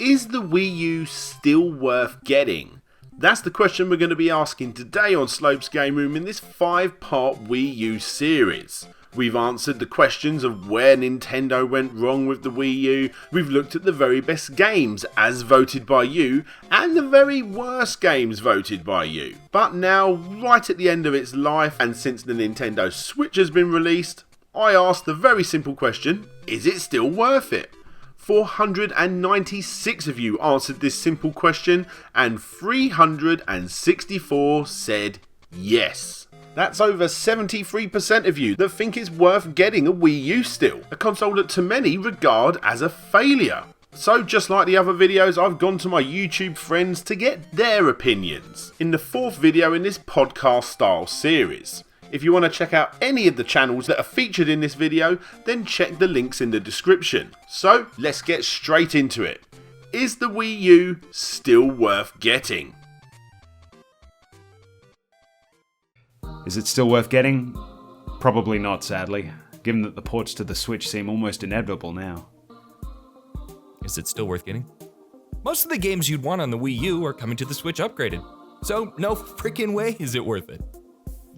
Is the Wii U still worth getting? That's the question we're going to be asking today on Slope's Game Room in this 5-part Wii U series. We've answered the questions of where Nintendo went wrong with the Wii U, we've looked at the very best games as voted by you, and the very worst games voted by you. But now, right at the end of its life, and since the Nintendo Switch has been released, I asked the very simple question, is it still worth it? 496 of you answered this simple question, and 364 said yes. That's over 73% of you that think it's worth getting a Wii U still, a console that to many regard as a failure. So just like the other videos, I've gone to my YouTube friends to get their opinions in the 4th video in this podcast style series. If you want to check out any of the channels that are featured in this video, then check the links in the description. So let's get straight into it. Is the Wii U still worth getting? Is it still worth getting? Probably not, sadly, given that the ports to the Switch seem almost inevitable now. Is it still worth getting? Most of the games you'd want on the Wii U are coming to the Switch upgraded, so no freaking way is it worth it.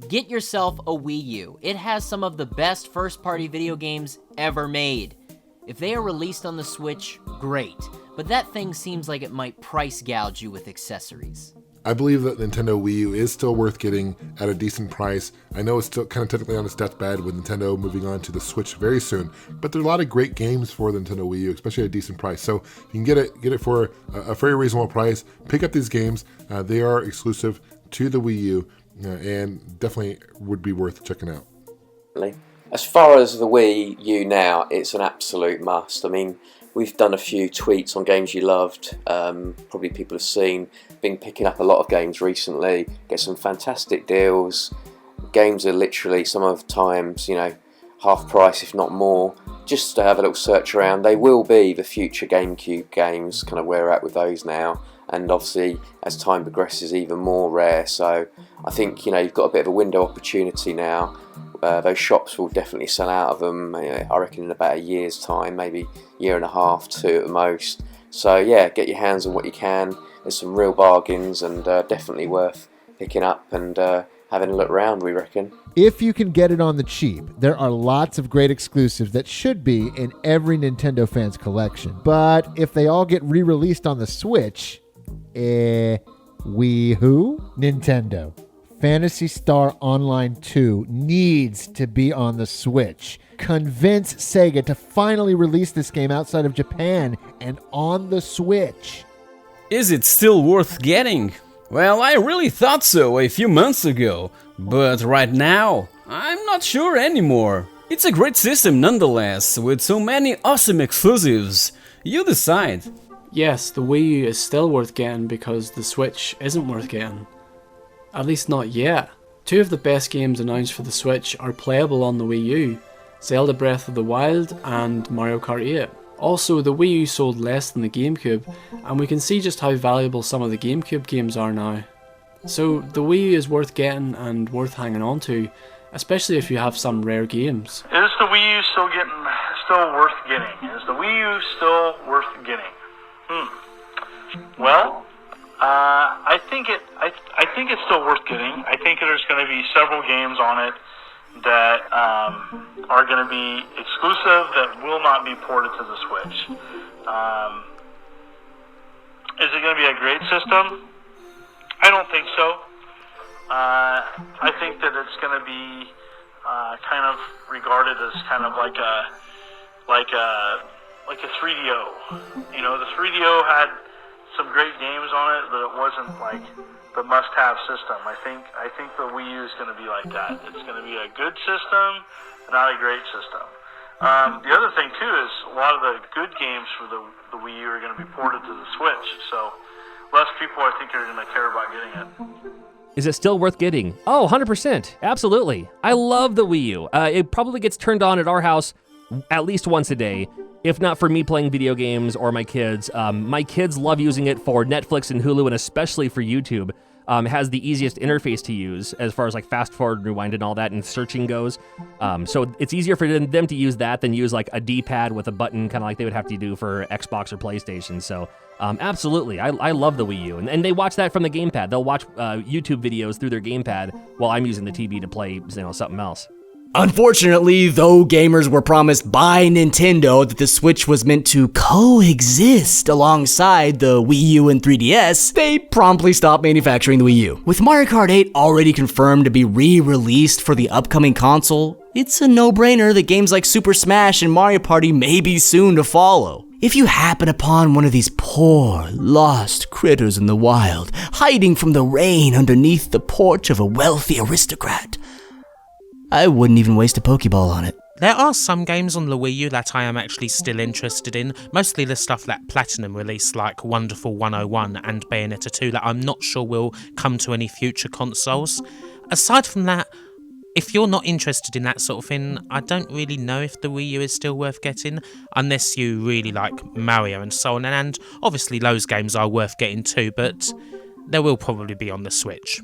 Get yourself a Wii U. It has some of the best first-party video games ever made. If they are released on the Switch, great, but that thing seems like it might price gouge you with accessories. I believe that Nintendo Wii U is still worth getting at a decent price. I know it's still kind of technically on its deathbed with Nintendo moving on to the Switch very soon, but there are a lot of great games for the Nintendo Wii U, especially at a decent price. So you can get it for a very reasonable price. Pick up these games. They are exclusive to the Wii U and definitely would be worth checking out. As far as the Wii U now, it's an absolute must. I mean, we've done a few tweets on games you loved. Probably people have seen. Been picking up a lot of games recently. Get some fantastic deals. Games are literally some of the times, half price if not more. Just to have a little search around. They will be the future GameCube games, kind of where we're at with those now. And obviously, as time progresses, even more rare. So I think you've got a bit of a window opportunity now. Those shops will definitely sell out of them. I reckon in about a year's time, maybe year and a half, 2 at the most. So yeah, get your hands on what you can. There's some real bargains and definitely worth picking up and having a look around, we reckon. If you can get it on the cheap, there are lots of great exclusives that should be in every Nintendo fan's collection. But if they all get re-released on the Switch, Wii who? Nintendo. Phantasy Star Online 2 needs to be on the Switch. Convince Sega to finally release this game outside of Japan and on the Switch. Is it still worth getting? Well, I really thought so a few months ago, but right now, I'm not sure anymore. It's a great system nonetheless, with so many awesome exclusives. You decide. Yes, the Wii U is still worth getting because the Switch isn't worth getting. At least not yet. 2 of the best games announced for the Switch are playable on the Wii U, Zelda Breath of the Wild and Mario Kart 8. Also, the Wii U sold less than the GameCube, and we can see just how valuable some of the GameCube games are now. So the Wii U is worth getting and worth hanging on to, especially if you have some rare games. Is the Wii U still worth getting? Is the Wii U still worth getting? Well, I think it's still worth getting. I think there's going to be several games on it that are going to be exclusive that will not be ported to the Switch. Is it going to be a great system? I don't think so. I think that it's going to be kind of regarded as kind of like a 3DO. The 3DO had some great games on it, but it wasn't like the must-have system. I think the Wii U is going to be like that. It's going to be a good system, not a great system. The other thing too is a lot of the good games for the Wii U are going to be ported to the Switch, so less people I think are going to care about getting it. Is it still worth getting? Oh, 100%. Absolutely. I love the Wii U. It probably gets turned on at our house at least once a day, if not for me playing video games or my kids. My kids love using it for Netflix and Hulu, and especially for YouTube. has the easiest interface to use as far as like fast forward, rewind, and all that, and searching goes. So it's easier for them to use that than use like a D-pad with a button, kind of like they would have to do for Xbox or PlayStation. So absolutely, I love the Wii U, and they watch that from the gamepad. They'll watch YouTube videos through their gamepad while I'm using the TV to play, something else. Unfortunately, though gamers were promised by Nintendo that the Switch was meant to coexist alongside the Wii U and 3DS, they promptly stopped manufacturing the Wii U. With Mario Kart 8 already confirmed to be re-released for the upcoming console, it's a no-brainer that games like Super Smash and Mario Party may be soon to follow. If you happen upon one of these poor, lost critters in the wild, hiding from the rain underneath the porch of a wealthy aristocrat, I wouldn't even waste a Pokeball on it. There are some games on the Wii U that I am actually still interested in, mostly the stuff that Platinum released like Wonderful 101 and Bayonetta 2 that I'm not sure will come to any future consoles. Aside from that, if you're not interested in that sort of thing, I don't really know if the Wii U is still worth getting, unless you really like Mario and so on, and obviously those games are worth getting too, but they will probably be on the Switch.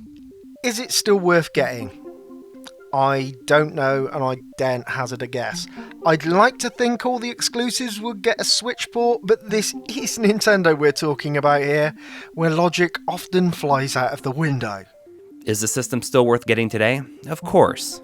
Is it still worth getting? I don't know, and I daren't hazard a guess. I'd like to think all the exclusives would get a Switch port, but this is Nintendo we're talking about here, where logic often flies out of the window. Is the system still worth getting today? Of course.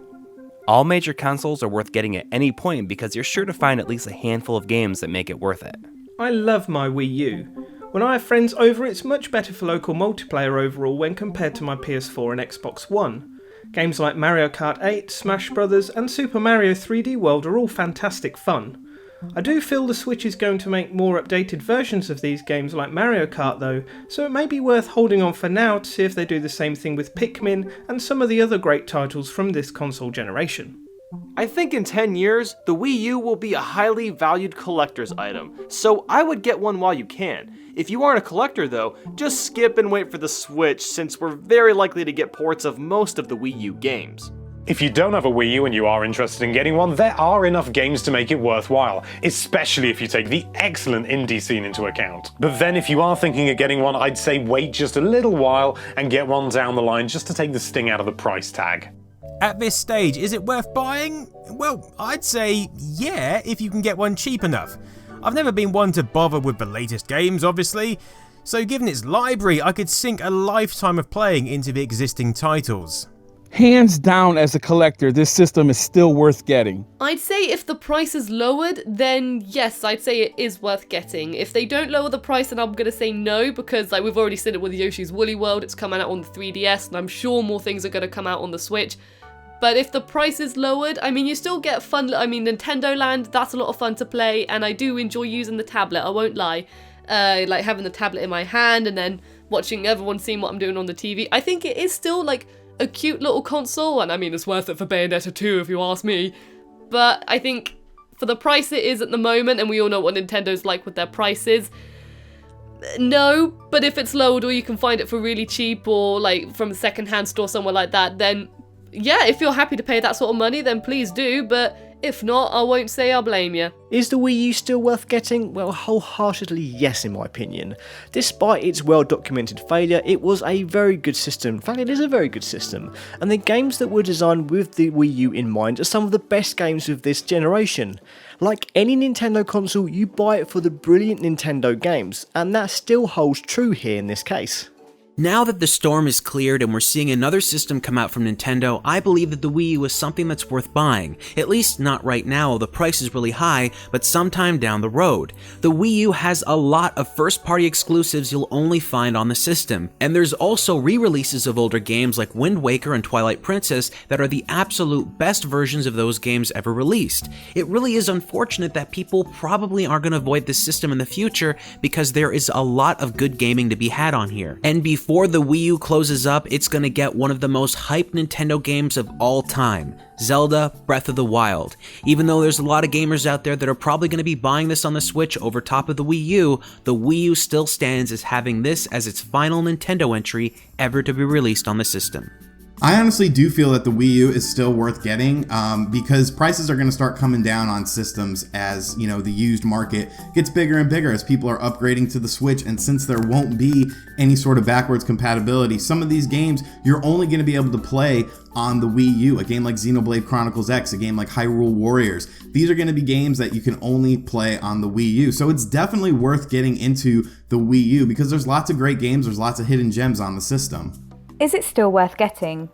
All major consoles are worth getting at any point because you're sure to find at least a handful of games that make it worth it. I love my Wii U. When I have friends over, it's much better for local multiplayer overall when compared to my PS4 and Xbox One. Games like Mario Kart 8, Smash Bros, and Super Mario 3D World are all fantastic fun. I do feel the Switch is going to make more updated versions of these games like Mario Kart though, so it may be worth holding on for now to see if they do the same thing with Pikmin and some of the other great titles from this console generation. I think in 10 years, the Wii U will be a highly valued collector's item, so I would get one while you can. If you aren't a collector though, just skip and wait for the Switch since we're very likely to get ports of most of the Wii U games. If you don't have a Wii U and you are interested in getting one, there are enough games to make it worthwhile, especially if you take the excellent indie scene into account. But then if you are thinking of getting one, I'd say wait just a little while and get one down the line just to take the sting out of the price tag. At this stage, is it worth buying? Well, I'd say yeah, if you can get one cheap enough. I've never been one to bother with the latest games, obviously, so given its library, I could sink a lifetime of playing into the existing titles. Hands down, as a collector, this system is still worth getting. I'd say if the price is lowered, then yes, I'd say it is worth getting. If they don't lower the price, then I'm gonna say no, because like we've already seen it with Yoshi's Woolly World, it's coming out on the 3DS, and I'm sure more things are gonna come out on the Switch. But if the price is lowered, I mean, you still get fun. I mean, Nintendo Land, that's a lot of fun to play, and I do enjoy using the tablet, I won't lie. Like having the tablet in my hand and then watching everyone seeing what I'm doing on the TV. I think it is still like a cute little console, and I mean, it's worth it for Bayonetta 2 if you ask me. But I think for the price it is at the moment, and we all know what Nintendo's like with their prices, no. But if it's lowered or you can find it for really cheap or like from a second-hand store somewhere like that, then yeah, if you're happy to pay that sort of money, then please do, but if not, I won't say I'll blame you. Is the Wii U still worth getting? Well, wholeheartedly yes, in my opinion. Despite its well-documented failure, it was a very good system. In fact, it is a very good system. And the games that were designed with the Wii U in mind are some of the best games of this generation. Like any Nintendo console, you buy it for the brilliant Nintendo games, and that still holds true here in this case. Now that the storm is cleared and we're seeing another system come out from Nintendo, I believe that the Wii U is something that's worth buying. At least not right now, the price is really high, but sometime down the road. The Wii U has a lot of first-party exclusives you'll only find on the system, and there's also re-releases of older games like Wind Waker and Twilight Princess that are the absolute best versions of those games ever released. It really is unfortunate that people probably are going to avoid this system in the future because there is a lot of good gaming to be had on here. And before the Wii U closes up, it's gonna get one of the most hyped Nintendo games of all time, Zelda Breath of the Wild. Even though there's a lot of gamers out there that are probably gonna be buying this on the Switch over top of the Wii U, the Wii U still stands as having this as its final Nintendo entry ever to be released on the system. I honestly do feel that the Wii U is still worth getting because prices are going to start coming down on systems as, you know, the used market gets bigger and bigger as people are upgrading to the Switch. And since there won't be any sort of backwards compatibility, some of these games you're only going to be able to play on the Wii U. A game like Xenoblade Chronicles X, a game like Hyrule Warriors. These are going to be games that you can only play on the Wii U. So it's definitely worth getting into the Wii U because there's lots of great games, there's lots of hidden gems on the system. Is it still worth getting?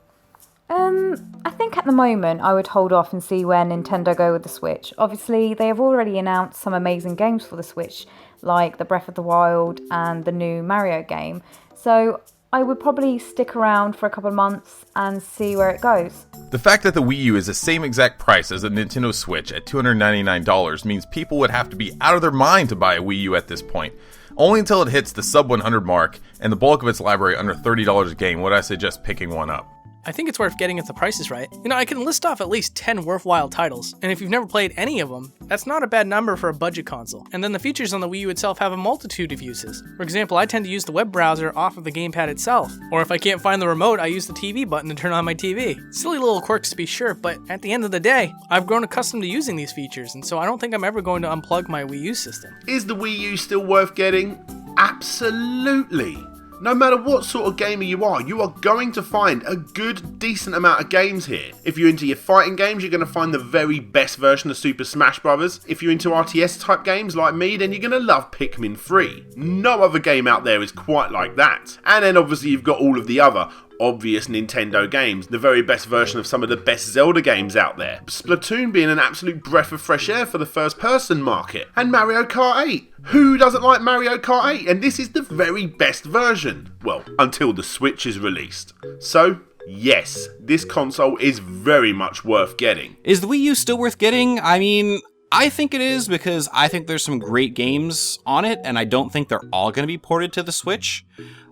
I think at the moment I would hold off and see where Nintendo go with the Switch. Obviously, they have already announced some amazing games for the Switch, like the Breath of the Wild and the new Mario game. So I would probably stick around for a couple of months and see where it goes. The fact that the Wii U is the same exact price as the Nintendo Switch at $299 means people would have to be out of their mind to buy a Wii U at this point. Only until it hits the sub 100 mark and the bulk of its library under $30 a game would I suggest picking one up. I think it's worth getting if the price is right. You know, I can list off at least 10 worthwhile titles, and if you've never played any of them, that's not a bad number for a budget console. And then the features on the Wii U itself have a multitude of uses. For example, I tend to use the web browser off of the gamepad itself, or if I can't find the remote, I use the TV button to turn on my TV. Silly little quirks to be sure, but at the end of the day, I've grown accustomed to using these features, and so I don't think I'm ever going to unplug my Wii U system. Is the Wii U still worth getting? Absolutely. No matter what sort of gamer you are going to find a good, decent amount of games here. If you're into your fighting games, you're going to find the very best version of Super Smash Bros. If you're into RTS type games like me, then you're going to love Pikmin 3. No other game out there is quite like that. And then obviously you've got all of the other obvious Nintendo games, the very best version of some of the best Zelda games out there. Splatoon being an absolute breath of fresh air for the first person market. And Mario Kart 8. Who doesn't like Mario Kart 8? And this is the very best version. Well, until the Switch is released. So, yes, this console is very much worth getting. Is the Wii U still worth getting? I mean, I think it is because I think there's some great games on it, and I don't think they're all going to be ported to the Switch.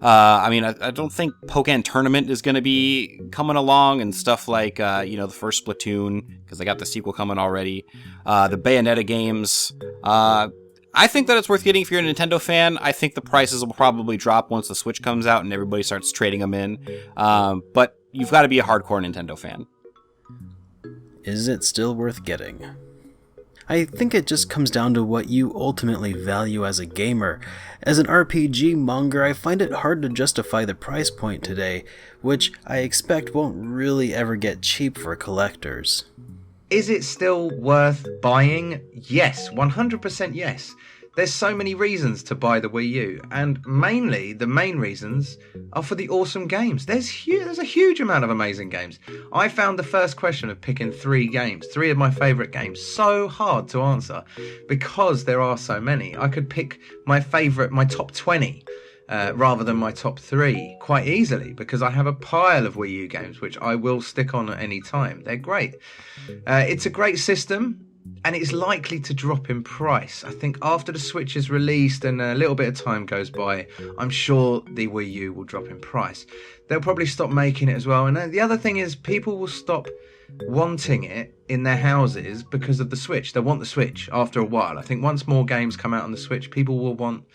I don't think Pokken Tournament is going to be coming along and stuff like, the first Splatoon, because they got the sequel coming already. The Bayonetta games. I think that it's worth getting if you're a Nintendo fan. I think the prices will probably drop once the Switch comes out and everybody starts trading them in. But you've got to be a hardcore Nintendo fan. Is it still worth getting? I think it just comes down to what you ultimately value as a gamer. As an RPG monger, I find it hard to justify the price point today, which I expect won't really ever get cheap for collectors. Is it still worth buying? Yes, 100% yes. There's so many reasons to buy the Wii U, and mainly the main reasons are for the awesome games. There's a huge amount of amazing games. I found the first question of picking three of my favourite games, so hard to answer because there are so many. I could pick my top 20 rather than my top 3 quite easily because I have a pile of Wii U games which I will stick on at any time. They're great. It's a great system. And it's likely to drop in price. I think after the Switch is released and a little bit of time goes by, I'm sure the Wii U will drop in price. They'll probably stop making it as well. And the other thing is people will stop wanting it in their houses because of the Switch. They'll want the Switch after a while. I think once more games come out on the Switch, people will want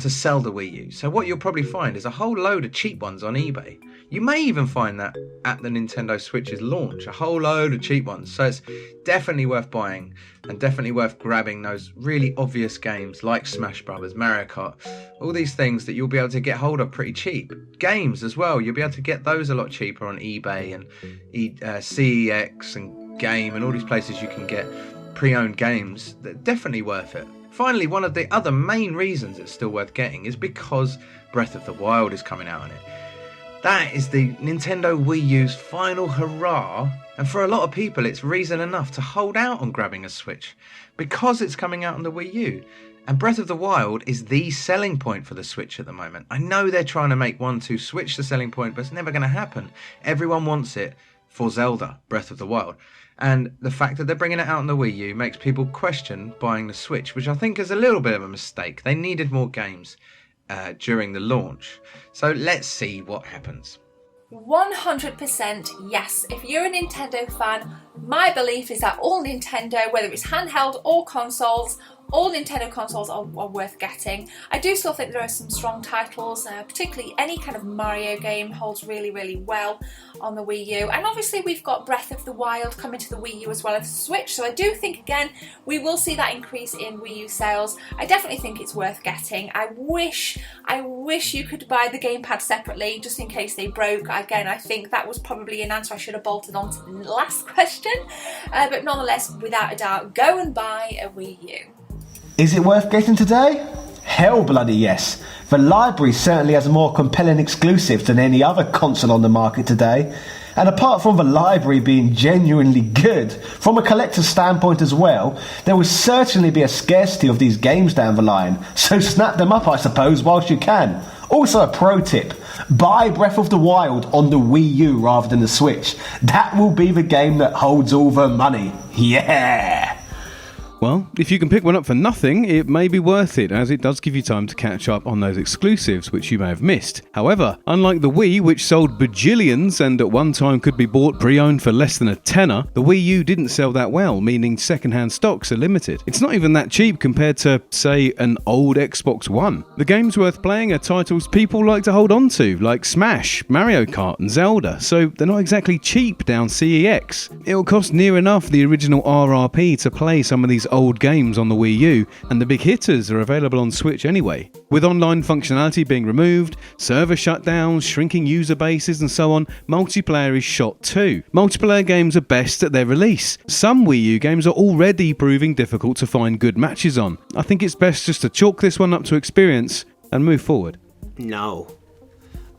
to sell the Wii U. So what you'll probably find is a whole load of cheap ones on eBay. You may even find that at the Nintendo Switch's launch, a whole load of cheap ones. So it's definitely worth buying and definitely worth grabbing those really obvious games like Smash Bros, Mario Kart, all these things that you'll be able to get hold of pretty cheap. Games as well, you'll be able to get those a lot cheaper on eBay and CEX and Game and all these places you can get pre-owned games. They're definitely worth it. Finally, one of the other main reasons it's still worth getting is because Breath of the Wild is coming out on it. That is the Nintendo Wii U's final hurrah, and for a lot of people it's reason enough to hold out on grabbing a Switch, because it's coming out on the Wii U. And Breath of the Wild is the selling point for the Switch at the moment. I know they're trying to make 1-2 Switch the selling point, but it's never going to happen. Everyone wants it for Zelda, Breath of the Wild. And the fact that they're bringing it out on the Wii U makes people question buying the Switch, which I think is a little bit of a mistake. They needed more games during the launch. So let's see what happens. 100% yes. If you're a Nintendo fan, my belief is that all Nintendo, whether it's handheld or consoles, all Nintendo consoles are worth getting. I do still think there are some strong titles, particularly any kind of Mario game holds really, really well on the Wii U. And obviously we've got Breath of the Wild coming to the Wii U as well as the Switch, so I do think, again, we will see that increase in Wii U sales. I definitely think it's worth getting. I wish you could buy the gamepad separately, just in case they broke. Again, I think that was probably an answer I should have bolted on to the last question. But nonetheless, without a doubt, go and buy a Wii U. Is it worth getting today? Hell bloody yes. The library certainly has more compelling exclusives than any other console on the market today. And apart from the library being genuinely good, from a collector's standpoint as well, there will certainly be a scarcity of these games down the line. So snap them up, I suppose, whilst you can. Also a pro tip, buy Breath of the Wild on the Wii U rather than the Switch. That will be the game that holds all the money. Yeah! Well, if you can pick one up for nothing, it may be worth it, as it does give you time to catch up on those exclusives which you may have missed. However, unlike the Wii, which sold bajillions and at one time could be bought pre-owned for less than a tenner, the Wii U didn't sell that well, meaning second-hand stocks are limited. It's not even that cheap compared to, say, an old Xbox One. The games worth playing are titles people like to hold on to, like Smash, Mario Kart and Zelda, so they're not exactly cheap down CEX. It'll cost near enough the original RRP to play some of these old games on the Wii U, and the big hitters are available on Switch anyway. With online functionality being removed, server shutdowns, shrinking user bases and so on, multiplayer is shot too. Multiplayer games are best at their release. Some Wii U games are already proving difficult to find good matches on. I think it's best just to chalk this one up to experience and move forward. No.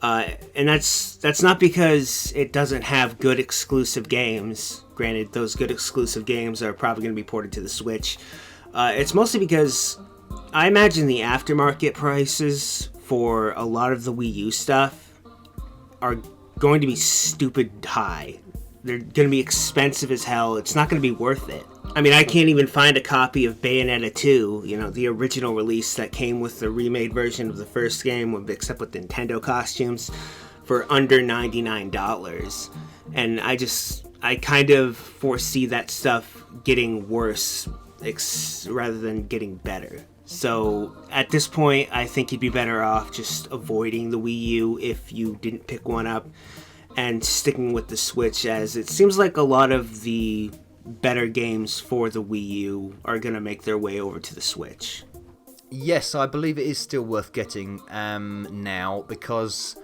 And that's not because it doesn't have good exclusive games. Granted, those good exclusive games are probably going to be ported to the Switch. It's mostly because I imagine the aftermarket prices for a lot of the Wii U stuff are going to be stupid high. They're going to be expensive as hell. It's not going to be worth it. I mean, I can't even find a copy of Bayonetta 2, the original release that came with the remade version of the first game, except with Nintendo costumes, for under $99. And I kind of foresee that stuff getting worse rather than getting better. So at this point, I think you'd be better off just avoiding the Wii U if you didn't pick one up and sticking with the Switch, as it seems like a lot of the better games for the Wii U are going to make their way over to the Switch. Yes, I believe it is still worth getting now, because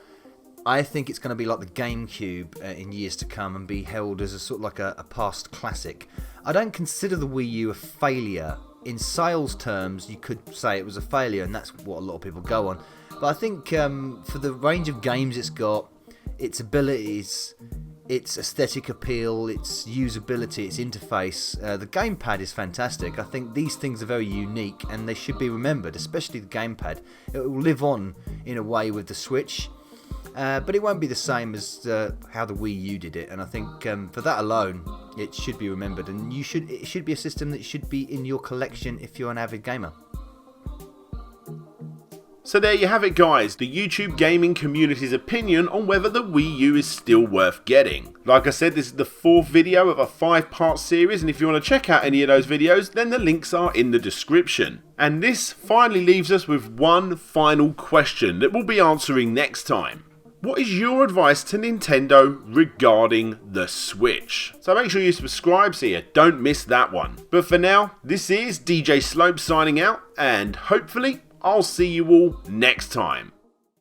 I think it's going to be like the GameCube in years to come and be held as a sort of like a past classic. I don't consider the Wii U a failure. In sales terms, you could say it was a failure, and that's what a lot of people go on. But I think for the range of games it's got, its abilities, its aesthetic appeal, its usability, its interface, the gamepad is fantastic. I think these things are very unique and they should be remembered, especially the gamepad. It will live on in a way with the Switch, but it won't be the same as how the Wii U did it. And I think for that alone, it should be remembered, and it should be a system that should be in your collection if you're an avid gamer. So there you have it, guys, the YouTube gaming community's opinion on whether the Wii U is still worth getting. Like I said, this is the 4th video of a 5-part series, and if you want to check out any of those videos, then the links are in the description. And this finally leaves us with one final question that we'll be answering next time. What is your advice to Nintendo regarding the Switch? So make sure you subscribe so you don't miss that one. But for now, this is DJ Slope signing out, and hopefully I'll see you all next time.